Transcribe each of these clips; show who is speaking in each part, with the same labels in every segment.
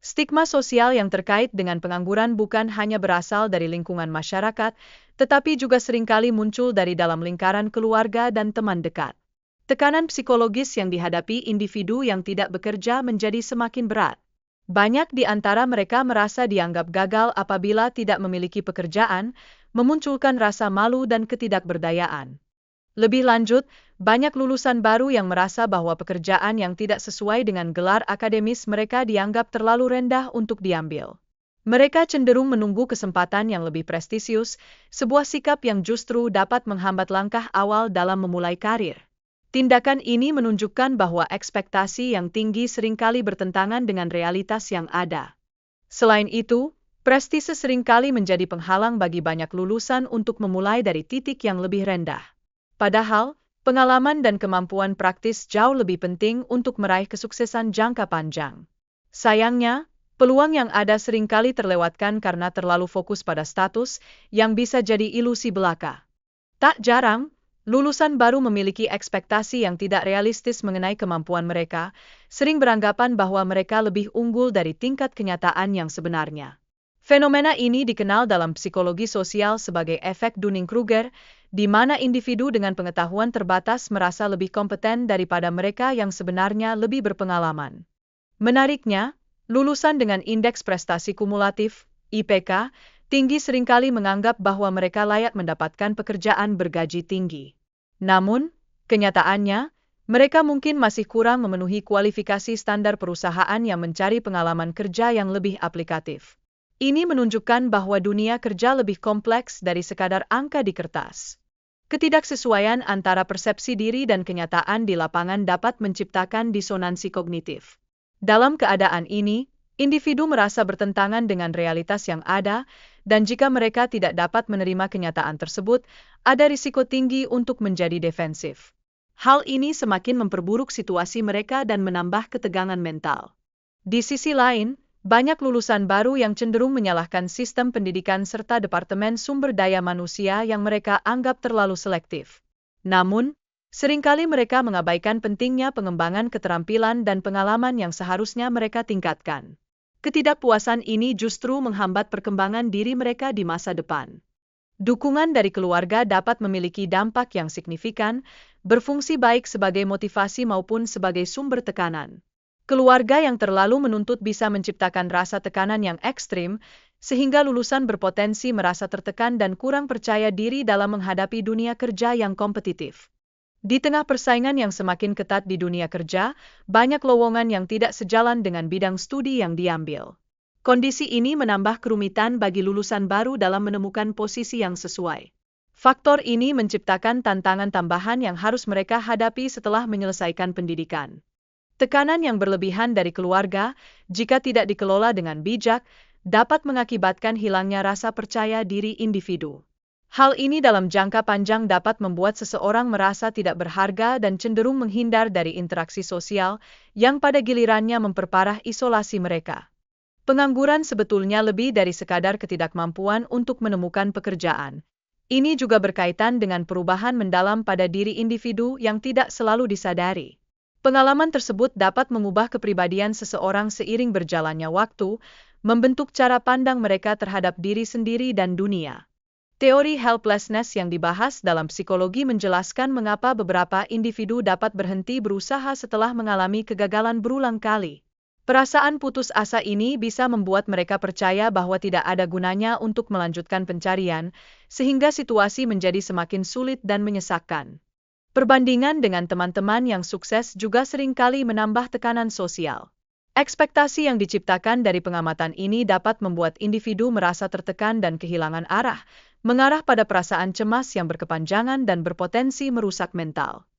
Speaker 1: Stigma sosial yang terkait dengan pengangguran bukan hanya berasal dari lingkungan masyarakat, tetapi juga seringkali muncul dari dalam lingkaran keluarga dan teman dekat. Tekanan psikologis yang dihadapi individu yang tidak bekerja menjadi semakin berat. Banyak di antara mereka merasa dianggap gagal apabila tidak memiliki pekerjaan, memunculkan rasa malu dan ketidakberdayaan. Lebih lanjut, banyak lulusan baru yang merasa bahwa pekerjaan yang tidak sesuai dengan gelar akademis mereka dianggap terlalu rendah untuk diambil. Mereka cenderung menunggu kesempatan yang lebih prestisius, sebuah sikap yang justru dapat menghambat langkah awal dalam memulai karir. Tindakan ini menunjukkan bahwa ekspektasi yang tinggi seringkali bertentangan dengan realitas yang ada. Selain itu, prestise seringkali menjadi penghalang bagi banyak lulusan untuk memulai dari titik yang lebih rendah. Padahal, pengalaman dan kemampuan praktis jauh lebih penting untuk meraih kesuksesan jangka panjang. Sayangnya, peluang yang ada seringkali terlewatkan karena terlalu fokus pada status yang bisa jadi ilusi belaka. Tak jarang, lulusan baru memiliki ekspektasi yang tidak realistis mengenai kemampuan mereka, sering beranggapan bahwa mereka lebih unggul dari tingkat kenyataan yang sebenarnya. Fenomena ini dikenal dalam psikologi sosial sebagai efek Dunning-Kruger, di mana individu dengan pengetahuan terbatas merasa lebih kompeten daripada mereka yang sebenarnya lebih berpengalaman. Menariknya, lulusan dengan indeks prestasi kumulatif, IPK, tinggi seringkali menganggap bahwa mereka layak mendapatkan pekerjaan bergaji tinggi. Namun, kenyataannya, mereka mungkin masih kurang memenuhi kualifikasi standar perusahaan yang mencari pengalaman kerja yang lebih aplikatif. Ini menunjukkan bahwa dunia kerja lebih kompleks dari sekadar angka di kertas. Ketidaksesuaian antara persepsi diri dan kenyataan di lapangan dapat menciptakan disonansi kognitif. Dalam keadaan ini, individu merasa bertentangan dengan realitas yang ada, dan jika mereka tidak dapat menerima kenyataan tersebut, ada risiko tinggi untuk menjadi defensif. Hal ini semakin memperburuk situasi mereka dan menambah ketegangan mental. Di sisi lain, banyak lulusan baru yang cenderung menyalahkan sistem pendidikan serta departemen sumber daya manusia yang mereka anggap terlalu selektif. Namun, seringkali mereka mengabaikan pentingnya pengembangan keterampilan dan pengalaman yang seharusnya mereka tingkatkan. Ketidakpuasan ini justru menghambat perkembangan diri mereka di masa depan. Dukungan dari keluarga dapat memiliki dampak yang signifikan, berfungsi baik sebagai motivasi maupun sebagai sumber tekanan. Keluarga yang terlalu menuntut bisa menciptakan rasa tekanan yang ekstrim, sehingga lulusan berpotensi merasa tertekan dan kurang percaya diri dalam menghadapi dunia kerja yang kompetitif. Di tengah persaingan yang semakin ketat di dunia kerja, banyak lowongan yang tidak sejalan dengan bidang studi yang diambil. Kondisi ini menambah kerumitan bagi lulusan baru dalam menemukan posisi yang sesuai. Faktor ini menciptakan tantangan tambahan yang harus mereka hadapi setelah menyelesaikan pendidikan. Tekanan yang berlebihan dari keluarga, jika tidak dikelola dengan bijak, dapat mengakibatkan hilangnya rasa percaya diri individu. Hal ini dalam jangka panjang dapat membuat seseorang merasa tidak berharga dan cenderung menghindar dari interaksi sosial, yang pada gilirannya memperparah isolasi mereka. Pengangguran sebetulnya lebih dari sekadar ketidakmampuan untuk menemukan pekerjaan. Ini juga berkaitan dengan perubahan mendalam pada diri individu yang tidak selalu disadari. Pengalaman tersebut dapat mengubah kepribadian seseorang seiring berjalannya waktu, membentuk cara pandang mereka terhadap diri sendiri dan dunia. Teori helplessness yang dibahas dalam psikologi menjelaskan mengapa beberapa individu dapat berhenti berusaha setelah mengalami kegagalan berulang kali. Perasaan putus asa ini bisa membuat mereka percaya bahwa tidak ada gunanya untuk melanjutkan pencarian, sehingga situasi menjadi semakin sulit dan menyesakkan. Perbandingan dengan teman-teman yang sukses juga seringkali menambah tekanan sosial. Ekspektasi yang diciptakan dari pengamatan ini dapat membuat individu merasa tertekan dan kehilangan arah, mengarah pada perasaan cemas yang berkepanjangan dan berpotensi merusak mental.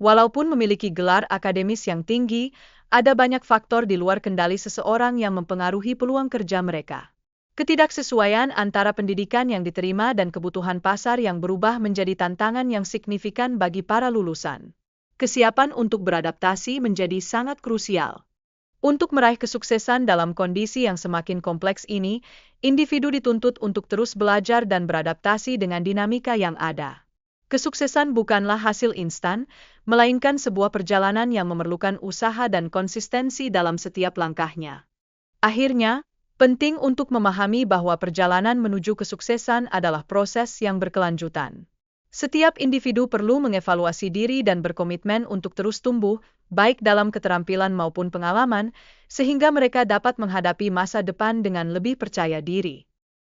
Speaker 1: Walaupun memiliki gelar akademis yang tinggi, ada banyak faktor di luar kendali seseorang yang mempengaruhi peluang kerja mereka. Ketidaksesuaian antara pendidikan yang diterima dan kebutuhan pasar yang berubah menjadi tantangan yang signifikan bagi para lulusan. Kesiapan untuk beradaptasi menjadi sangat krusial. Untuk meraih kesuksesan dalam kondisi yang semakin kompleks ini, individu dituntut untuk terus belajar dan beradaptasi dengan dinamika yang ada. Kesuksesan bukanlah hasil instan, melainkan sebuah perjalanan yang memerlukan usaha dan konsistensi dalam setiap langkahnya. Akhirnya, penting untuk memahami bahwa perjalanan menuju kesuksesan adalah proses yang berkelanjutan. Setiap individu perlu mengevaluasi diri dan berkomitmen untuk terus tumbuh, baik dalam keterampilan maupun pengalaman, sehingga mereka dapat menghadapi masa depan dengan lebih percaya diri.